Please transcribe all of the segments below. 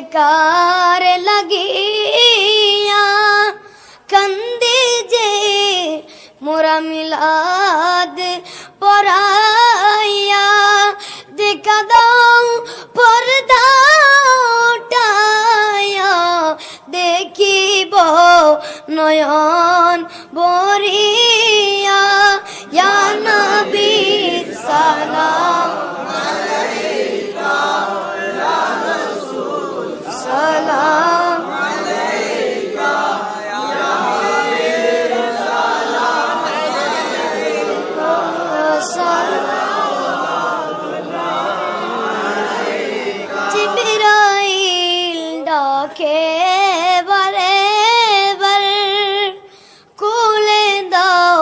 বেকার লাগিয়া কান্দি যে মোরা মিলাদ পরাইয়া দেখা দাও পর্দা উঠাইয়া দেখিব নয়ন বরিয়া ইয়া নবী সালাম আলাইকা ইয়া রাসূল সালাম আলাইকা ইয়া হাবিব সালাম আলাইকা জিবরাইল ডাকে বারে বার খুলে দাও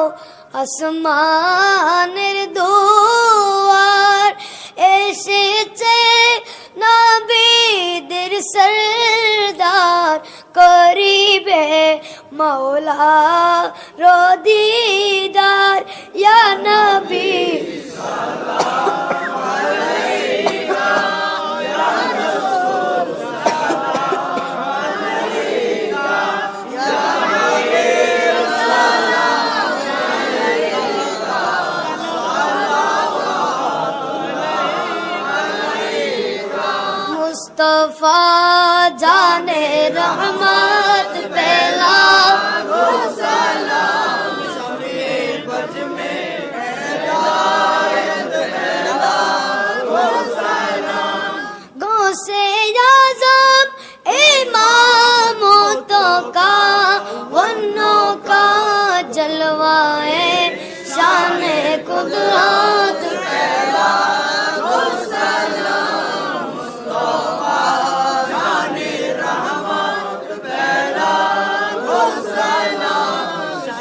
আসমানের দুয়ার এসেছে নবীদের সরদার করিবে মৌলা রদিদার ইয়া নবী मुस्तफा जाने रहमान